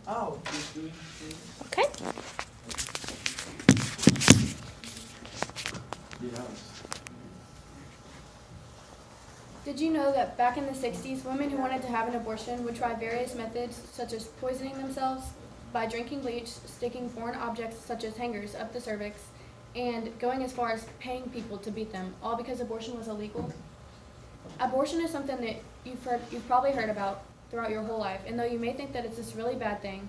Oh, just doing things. Okay. Yes. Did you know that back in the 60s, women who wanted to have an abortion would try various methods, such as poisoning themselves by drinking bleach, sticking foreign objects such as hangers up the cervix, and going as far as paying people to beat them, all because abortion was illegal? Abortion is something that you've probably heard about throughout your whole life, and though you may think that it's this really bad thing,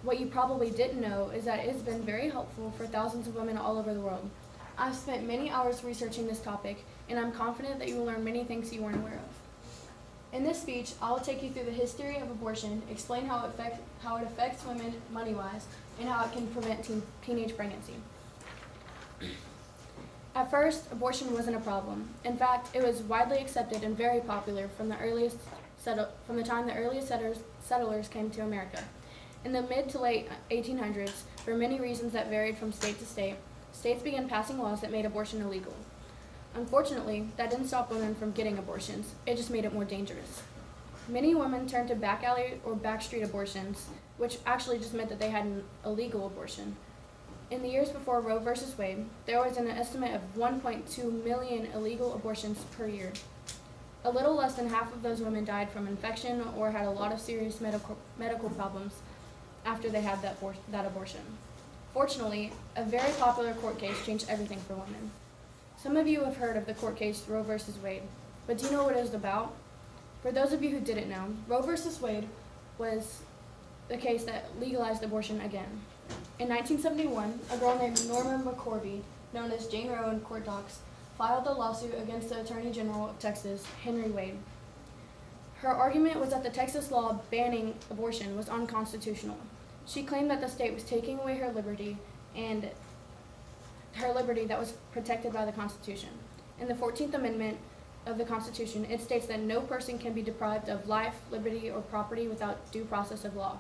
what you probably didn't know is that it's been very helpful for thousands of women all over the world. I've spent many hours researching this topic, and I'm confident that you will learn many things you weren't aware of. In this speech, I will take you through the history of abortion, explain how it affects women money-wise, and how it can prevent teenage pregnancy. At first, abortion wasn't a problem. In fact, it was widely accepted and very popular from the time the earliest settlers came to America. In the mid to late 1800s, for many reasons that varied from state to state, states began passing laws that made abortion illegal. Unfortunately, that didn't stop women from getting abortions. It just made it more dangerous. Many women turned to back alley or backstreet abortions, which actually just meant that they had an illegal abortion. In the years before Roe v. Wade, there was an estimate of 1.2 million illegal abortions per year. A little less than half of those women died from infection or had a lot of serious medical problems after they had that abortion. Fortunately, a very popular court case changed everything for women. Some of you have heard of the court case Roe v. Wade, but do you know what it was about? For those of you who didn't know, Roe v. Wade was the case that legalized abortion again. In 1971, a girl named Norma McCorvey, known as Jane Roe in court docs, filed a lawsuit against the Attorney General of Texas, Henry Wade. Her argument was that the Texas law banning abortion was unconstitutional. She claimed that the state was taking away her liberty, and her liberty that was protected by the Constitution. In the 14th Amendment of the Constitution, it states that no person can be deprived of life, liberty, or property without due process of law.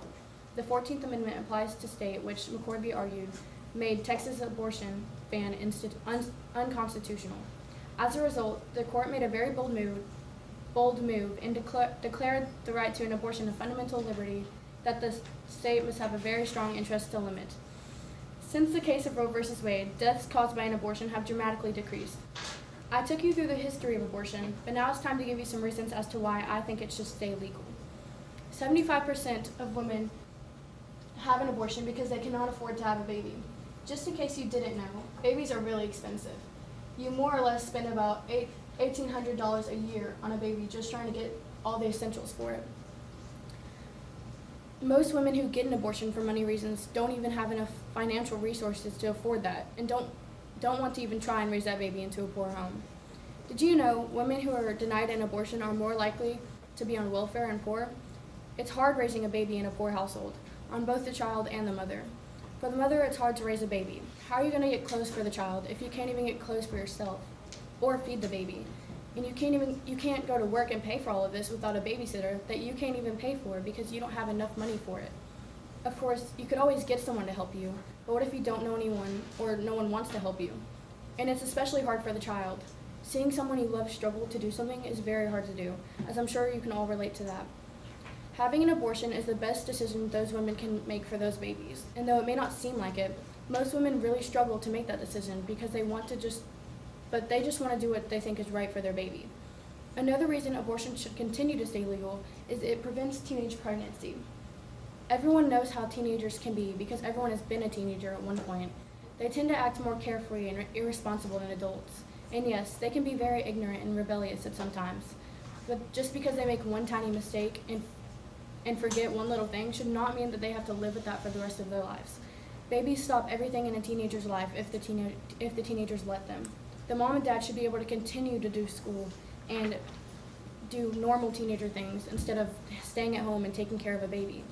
The 14th Amendment applies to state, which McCorvey argued made Texas abortion ban unconstitutional. As a result, the court made a very bold move and declared the right to an abortion a fundamental liberty that the state must have a very strong interest to limit. Since the case of Roe v. Wade, deaths caused by an abortion have dramatically decreased. I took you through the history of abortion, but now it's time to give you some reasons as to why I think it should stay legal. 75% of women have an abortion because they cannot afford to have a baby. Just in case you didn't know, babies are really expensive. You more or less spend about $1,800 a year on a baby just trying to get all the essentials for it. Most women who get an abortion for money reasons don't even have enough financial resources to afford that and don't want to even try and raise that baby into a poor home. Did you know women who are denied an abortion are more likely to be on welfare and poor? It's hard raising a baby in a poor household, on both the child and the mother. For the mother, it's hard to raise a baby. How are you going to get clothes for the child if you can't even get clothes for yourself or feed the baby? And you can't go to work and pay for all of this without a babysitter that you can't even pay for because you don't have enough money for it. Of course, you could always get someone to help you, but what if you don't know anyone or no one wants to help you? And it's especially hard for the child. Seeing someone you love struggle to do something is very hard to do, as I'm sure you can all relate to that. Having an abortion is the best decision those women can make for those babies, and though it may not seem like it, most women really struggle to make that decision because they just want to do what they think is right for their baby. Another reason abortion should continue to stay legal is it prevents teenage pregnancy. Everyone knows how teenagers can be because everyone has been a teenager at one point. They tend to act more carefree and irresponsible than adults. And yes, they can be very ignorant and rebellious at sometimes. But just because they make one tiny mistake and forget one little thing should not mean that they have to live with that for the rest of their lives. Babies stop everything in a teenager's life if the teenagers let them. The mom and dad should be able to continue to do school and do normal teenager things instead of staying at home and taking care of a baby.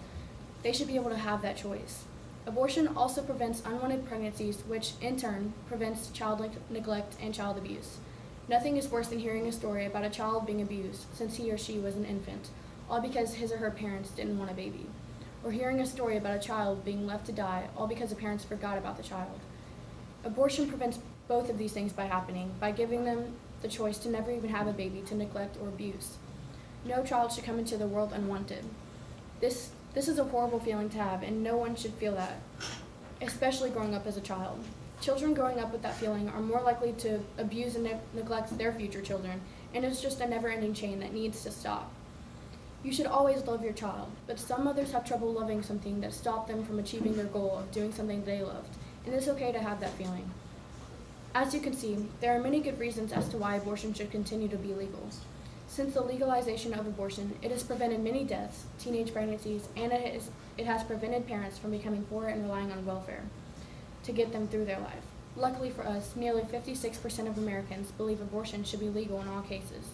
They should be able to have that choice. Abortion also prevents unwanted pregnancies, which in turn prevents child neglect and child abuse. Nothing is worse than hearing a story about a child being abused since he or she was an infant, all because his or her parents didn't want a baby. Or hearing a story about a child being left to die, all because the parents forgot about the child. Abortion prevents both of these things by happening, by giving them the choice to never even have a baby to neglect or abuse. No child should come into the world unwanted. This This is a horrible feeling to have, and no one should feel that, especially growing up as a child. Children growing up with that feeling are more likely to abuse and neglect their future children, and it's just a never-ending chain that needs to stop. You should always love your child, but some mothers have trouble loving something that stopped them from achieving their goal of doing something they loved, and it's okay to have that feeling. As you can see, there are many good reasons as to why abortion should continue to be legal. Since the legalization of abortion, it has prevented many deaths, teenage pregnancies, and it has prevented parents from becoming poor and relying on welfare to get them through their life. Luckily for us, nearly 56% of Americans believe abortion should be legal in all cases.